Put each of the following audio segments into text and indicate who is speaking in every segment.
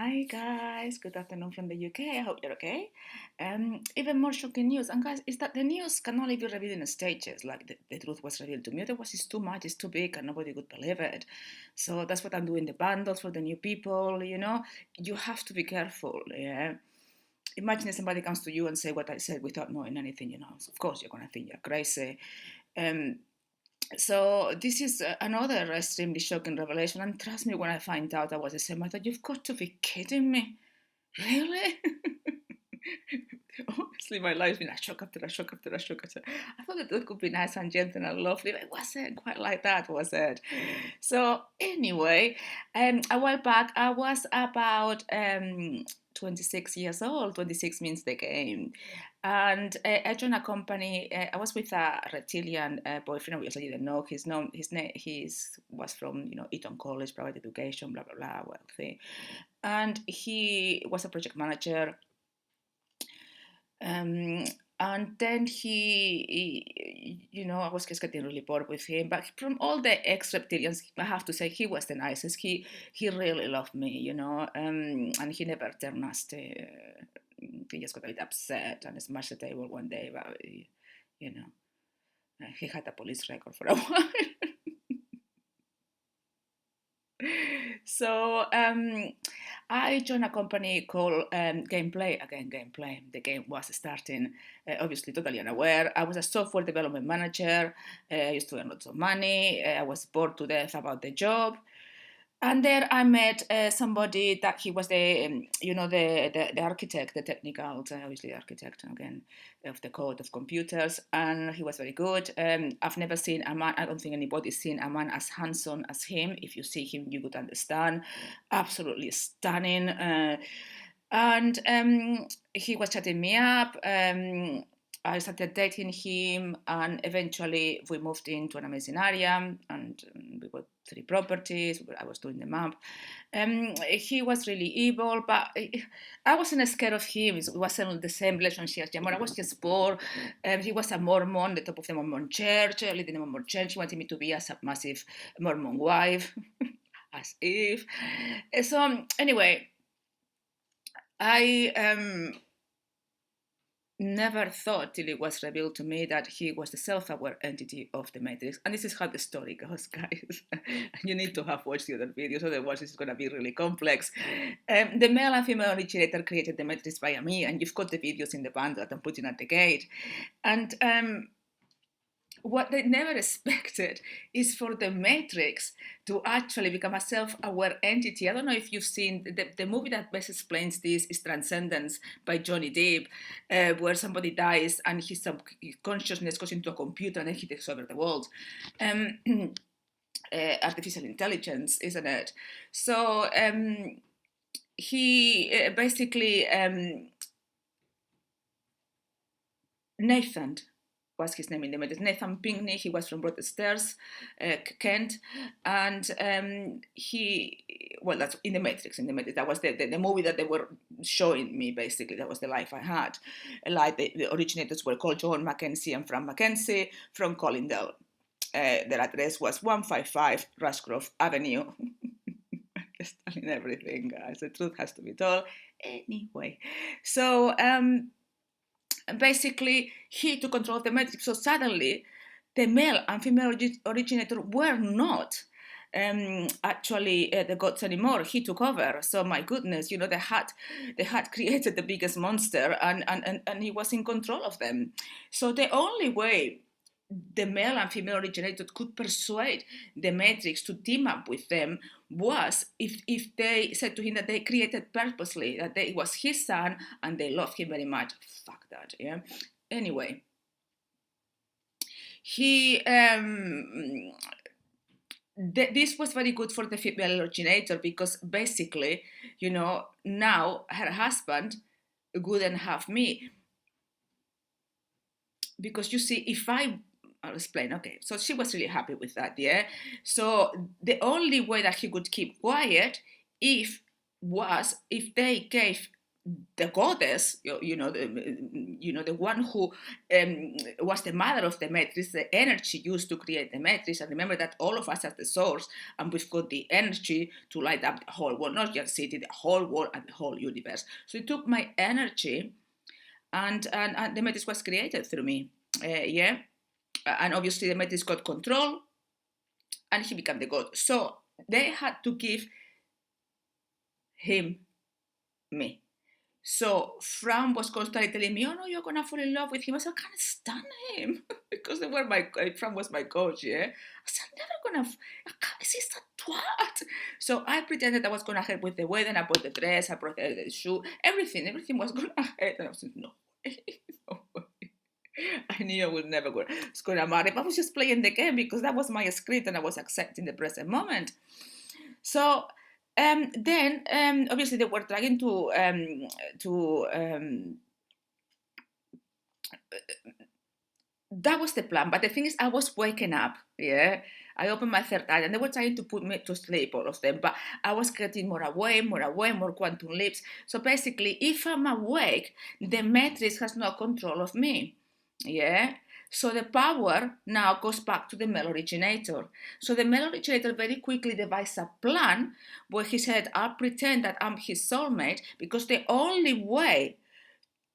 Speaker 1: Hi guys, good afternoon from the UK. I hope you're okay. Even more shocking news, and guys, is that the news can only be revealed in stages. Like the truth was revealed to me, otherwise it's too much, it's too big, and nobody would believe it. So that's what I'm doing the bundles for the new people. You have to be careful. Yeah. Imagine if somebody comes to you and say what I said without knowing anything. So of course you're gonna think you're crazy. Um, so this is another extremely shocking revelation, and trust me, when I find out I was the same, I thought, you've got to be kidding me. Really? Honestly, my life's been a shock after a shock after a shock. I thought that could be nice and gentle and lovely, but it wasn't quite like that, was it? So anyway, a while back, I was about 26 years old. 26 means the game. And I joined a company. I was with a reptilian boyfriend. Obviously, you didn't know his name. He's was from Eton College, private education, blah blah blah, wealthy, and he was a project manager. Um, and then I was just getting really bored with him. But from all the ex-reptilians, I have to say he was the nicest. He really loved me, and he never turned nasty. He just got a bit upset and smashed the table one day. But you know, he had a police record for a while. So I joined a company called Gameplay. Again, Gameplay. The game was starting, obviously totally unaware. I was a software development manager. I used to earn lots of money. I was bored to death about the job. And there I met somebody that he was the architect, the technical, obviously architect again of the code of computers, and he was very good. I've never seen a man. I don't think anybody's seen a man as handsome as him. If you see him, you would understand. Absolutely stunning. And he was chatting me up. I started dating him, and eventually we moved into an amazing area, and we got 3 properties. I was doing the map. He was really evil, but I wasn't scared of him. It wasn't the same relationship as Amor. I was just bored. He was a Mormon, the top of the Mormon church, leading the Mormon church. He wanted me to be a submissive Mormon wife, as if. So anyway, I never thought till it was revealed to me that he was the self-aware entity of the Matrix. And this is how the story goes, guys. You need to have watched the other videos, otherwise it's going to be really complex. The male and female originator created the Matrix via me, and you've got the videos in the band that I'm putting at the gate. And what they never expected is for the Matrix to actually become a self-aware entity. I don't know if you've seen the movie that best explains this is Transcendence by Johnny Depp, where somebody dies and his consciousness goes into a computer and then he takes over the world. Artificial intelligence, isn't it? So he basically Nathan was his name in the Matrix. Nathan Pinkney. He was from Broadstairs, Kent, and that's in the Matrix. In the Matrix, that was the movie that they were showing me. Basically, that was the life I had. Like the originators were called John Mackenzie and Frank Mackenzie from Collindale. Their address was 155 Rushgrove Avenue. Just telling everything, guys. The truth has to be told. Anyway, so basically he took control of the Matrix. So suddenly the male and female originator were not actually the gods anymore. He took over. So my goodness, they had created the biggest monster, and he was in control of them. So the only way the male and female originator could persuade the Matrix to team up with them was if they said to him that they created purposely, that it was his son and they loved him very much. Fuck that, yeah. Anyway, he this was very good for the female originator because basically, now her husband wouldn't have me. Because you see, I'll explain. Okay, so she was really happy with that, yeah. So the only way that he could keep quiet if they gave the goddess, the one who was the mother of the matrix, the energy used to create the matrix. And remember that all of us are the source, and we've got the energy to light up the whole world, not just city, the whole world and the whole universe. So it took my energy, and the matrix was created through me. And obviously the matrix got control, and he became the god. So they had to give him me. So Fran was constantly telling me, "Oh no, you're gonna fall in love with him." I said, "I can't stand him," because Fran was my coach. Yeah, I said, "I'm never gonna. He's a twat." So I pretended I was gonna help with the wedding. I bought the dress, I brought the shoe, everything was gonna help. And I was like, "No way, no way." I knew I would never go. Was gonna marry, but I was just playing the game because that was my script, and I was accepting the present moment. So then obviously they were trying to that was the plan. But the thing is, I was waking up. Yeah, I opened my third eye, and they were trying to put me to sleep, all of them. But I was getting more away, more quantum leaps. So basically, if I'm awake, the matrix has no control of me. Yeah. So the power now goes back to the male originator. So the male originator very quickly devised a plan where he said, "I'll pretend that I'm his soulmate, because the only way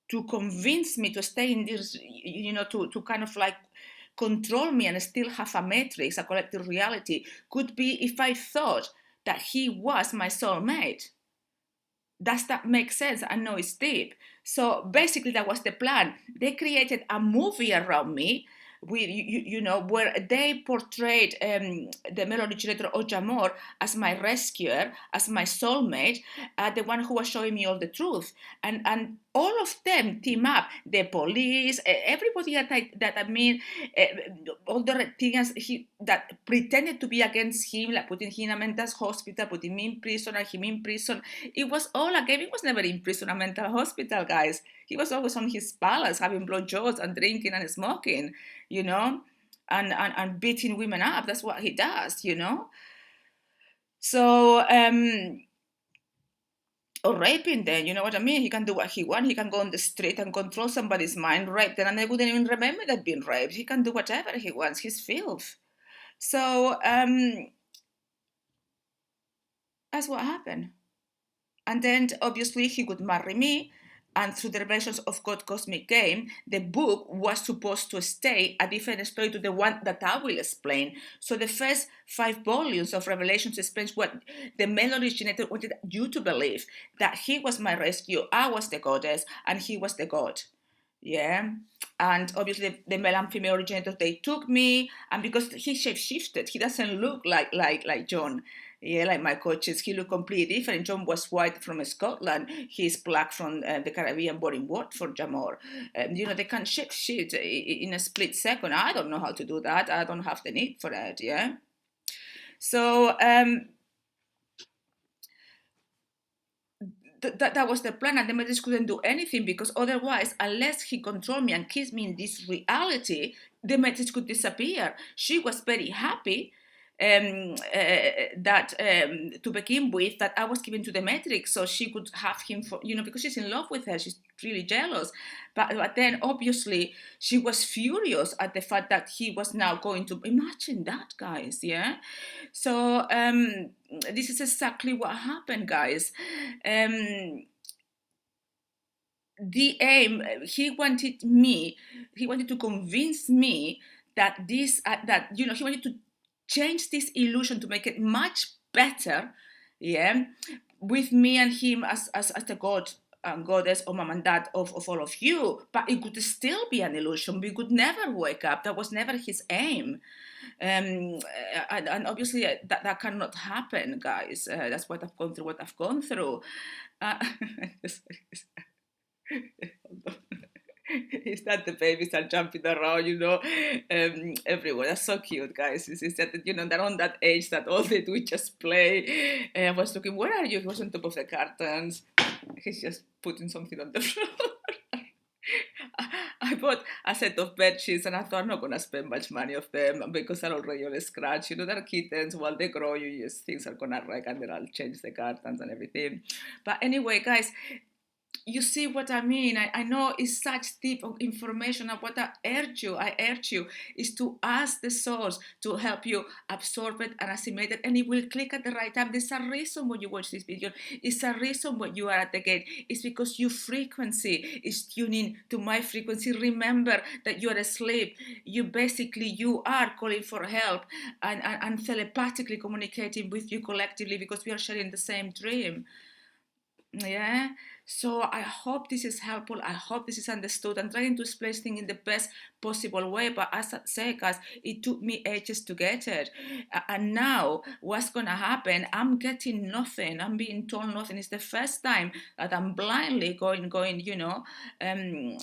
Speaker 1: to convince me to stay in this, to kind of like control me and still have a matrix, a collective reality, could be if I thought that he was my soulmate." Does that make sense? I know it's deep. So basically, that was the plan. They created a movie around me, with where they portrayed the male originator of Amor as my rescuer, as my soulmate, the one who was showing me all the truth, and all of them team up. The police, everybody all the reptilians that pretended to be against him, like putting him in a mental hospital, putting me in prison, and him in prison. It was all a game. He was never in prison or mental hospital, guys. He was always on his palace, having blowjobs and drinking and smoking, and beating women up. That's what he does, So, or raping them, you know what I mean? He can do what he wants. He can go on the street and control somebody's mind, rape them, and they wouldn't even remember they'd been raped. He can do whatever he wants. He's filth. So, that's what happened. And then obviously he could marry me. And through the revelations of God Cosmic Game, the book was supposed to stay a different story to the one that I will explain. So the first 5 volumes of Revelations explains what the male originator wanted you to believe, that he was my rescue, I was the goddess, and he was the god. Yeah. And obviously the male and female originators, they took me, and because he shape-shifted, he doesn't look like John. Yeah, like my coaches, he looked completely different. John was white from Scotland. He's black from the Caribbean, born in Watford, Amor. They can shape shit in a split second. I don't know how to do that. I don't have the need for that, yeah? So that was the plan, and the matrix couldn't do anything, because otherwise, unless he controlled me and kissed me in this reality, the matrix could disappear. She was very happy that to begin with, that I was given to the matrix, so she could have him for, because she's in love with her. She's really jealous, but then obviously she was furious at the fact that he was now going to, imagine that, guys. Yeah. So this is exactly what happened, guys. The aim, he wanted to convince me that he wanted to change this illusion to make it much better, yeah, with me and him as the god and goddess, or mom and dad of all of you. But it could still be an illusion. We could never wake up. That was never his aim. And obviously that cannot happen, guys. That's what I've gone through. Is that the babies are jumping around, everywhere. That's so cute, guys. It's that, they're on that age that all they do is just play. I was looking, where are you? He was on top of the curtains. He's just putting something on the floor. I bought a set of bed sheets, and I thought I'm not gonna spend much money of them because they're already all scratch. They're kittens. While they grow, things are gonna wreck, and then I'll change the curtains and everything. But anyway, guys, You see what I mean? I know it's such deep information, and what I urge you is to ask the source to help you absorb it and assimilate it, and it will click at the right time. There's a reason why you watch this video. It's a reason why you are at the gate. It's because your frequency is tuning to my frequency. Remember that you are asleep. You are calling for help, and telepathically communicating with you collectively, because we are sharing the same dream. Yeah, so I hope this is helpful. I hope this is understood. I'm trying to explain things in the best possible way, but as I say, guys, it took me ages to get it. And now what's gonna happen? I'm getting nothing. I'm being told nothing. It's the first time that I'm blindly going, um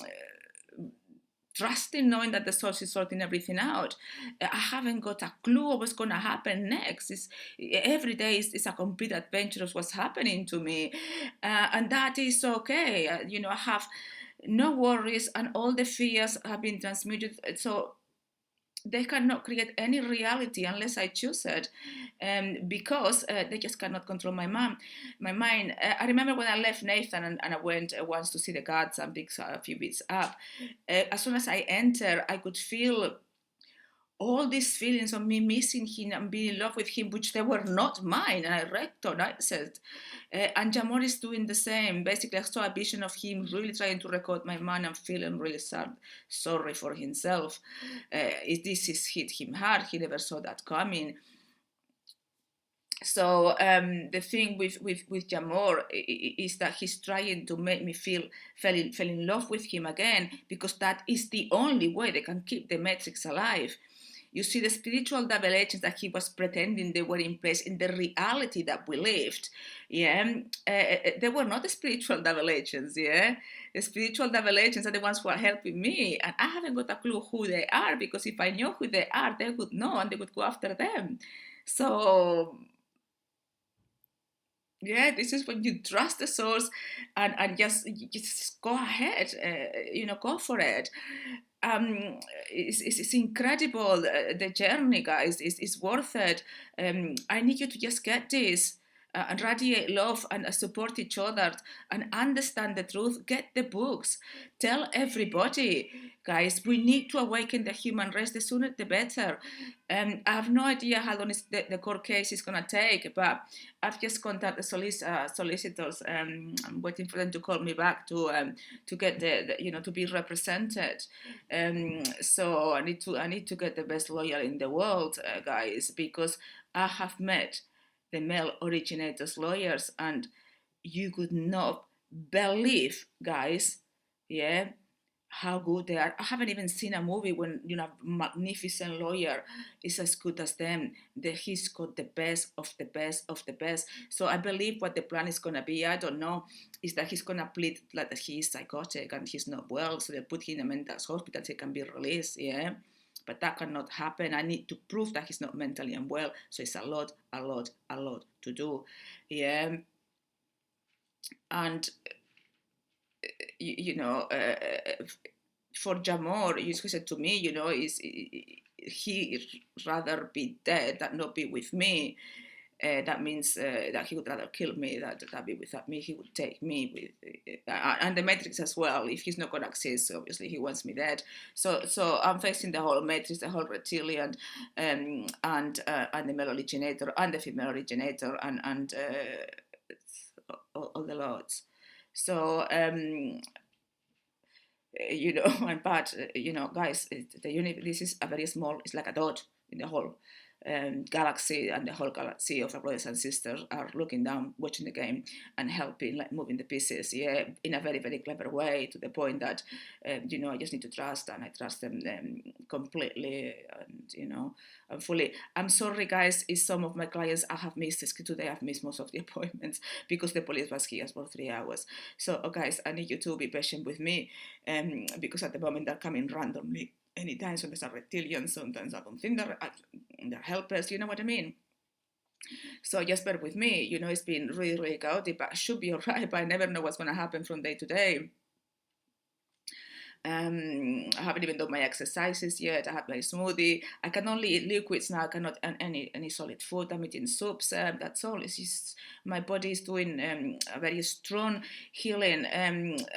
Speaker 1: trusting, knowing that the source is sorting everything out. I haven't got a clue of what's going to happen next. Every day is a complete adventure of what's happening to me, and that is okay. I have no worries, and all the fears have been transmuted. So they cannot create any reality unless I choose it, because they just cannot control my mind. I remember when I left Nathan, and I went once to see the gods and pick a few bits up. As soon as I entered, I could feel all these feelings of me missing him and being in love with him, which they were not mine, and I recognized it. And Jamor is doing the same. Basically, I saw a vision of him really trying to record my man and feeling really sad, sorry for himself. This is hit him hard. He never saw that coming. So the thing with Jamor is that he's trying to make me fell in love with him again, because that is the only way they can keep the matrix alive. You see, the spiritual double agents that he was pretending they were in place in the reality that we lived, yeah, they were not the spiritual double agents, yeah. The spiritual double agents are the ones who are helping me, and I haven't got a clue who they are, because if I knew who they are, they would know and they would go after them. So yeah, this is when you trust the source, and just go ahead, go for it. It's incredible, the journey, guys. Is worth it. I need you to just get this, and radiate love, and support each other, and understand the truth. Get the books, tell everybody, guys. We need to awaken the human race. The sooner the better. I have no idea how long the court case is going to take, but I've just contacted the solicitors. I'm waiting for them to call me back to get to be represented. So I need to get the best lawyer in the world, guys, because I have met the male originators lawyers, and you could not believe, guys, yeah, how good they are. I haven't even seen a movie when a magnificent lawyer is as good as them. He's got the best of the best of the best. So I believe what the plan is gonna be, I don't know, is that he's gonna plead that he is psychotic and he's not well, so they put him in a mental hospital so he can be released. Yeah. But that cannot happen. I need to prove that he's not mentally unwell. So it's a lot to do. Yeah. And for Jamor, he said to me, is he rather be dead than not be with me. That means that he would rather kill me than be without me. He would take me with, and the Matrix as well. If he's not going to access, obviously he wants me dead. So I'm facing the whole Matrix, the whole reptilian, and the male originator and the female originator, and all the lords. So but guys, this is a very small. It's like a dot in the whole galaxy, and the whole galaxy of our brothers and sisters are looking down, watching the game, and helping, like moving the pieces, yeah, in a very, very clever way, to the point that I just need to trust, and I trust them completely, and fully. I'm sorry, guys, if some of my clients I have missed today. I've missed most of the appointments because the police was here for 3 hours. So, guys, I need you to be patient with me, because at the moment they're coming randomly. Anytime, sometimes are reptilians, sometimes I don't think they're helpers, you know what I mean? So just bear with me, it's been really, really chaotic, but I should be alright, but I never know what's going to happen from day to day. I haven't even done my exercises yet. I had my smoothie. I can only eat liquids now. I cannot eat any solid food. I'm eating soups. That's all. It's just my body is doing a very strong healing.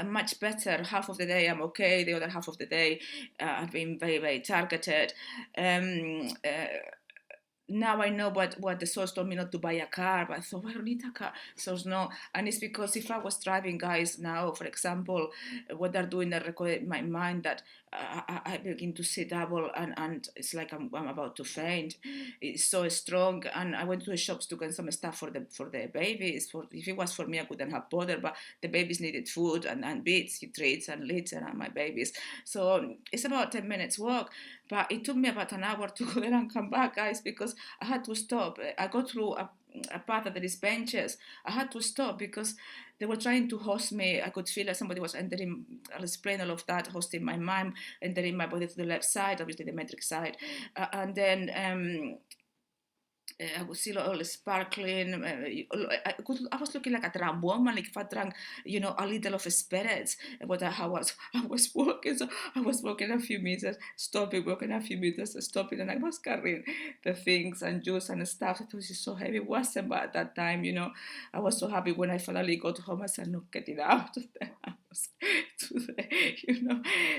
Speaker 1: Much better. Half of the day I'm okay. The other half of the day I've been very, very targeted. Um, uh, Now I know what the source told me not to buy a car, but I thought, well, I don't need a car. So no, and it's because if I was driving, guys, now, for example, what they're doing, they record my mind that I begin to see double, and it's like I'm about to faint. It's so strong, and I went to the shops to get some stuff for the babies. For if it was for me, I couldn't have bothered, but the babies needed food and beats, treats, and litter, and my babies. So it's about 10 minutes walk. But it took me about an hour to go there and come back, guys, because I had to stop. I go through a path that there is benches. I had to stop because they were trying to host me. I could feel like somebody was entering, I'll explain all of that, hosting my mind, entering my body to the left side, obviously the metric side. And then I would see all the sparkling. I was looking like a drunk woman, like if I drank, a little of spirits. But I was walking, so I was walking a few meters, stopping, walking a few meters, stopping, and I was carrying the things and juice and stuff. It was just so heavy. It wasn't, but at that time, I was so happy when I finally got home. I said, "No, getting out of the house."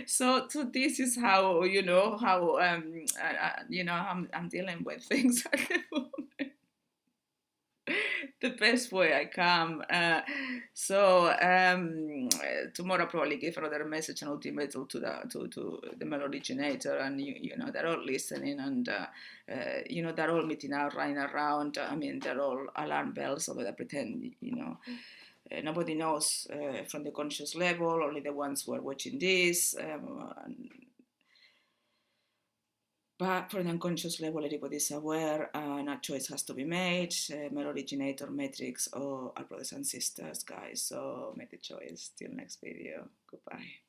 Speaker 1: So this is how I'm dealing with things at the moment. The best way I can. Tomorrow I'll probably give another message, an ultimatum to the originator, and they're all listening, and they're all meeting out, running around. I mean, they're all alarm bells, although they pretend, nobody knows from the conscious level, only the ones who are watching this. But for the unconscious level, everybody is aware, and a choice has to be made. Originator, metrics, or our brothers and sisters, guys. So make the choice. Till next video. Goodbye.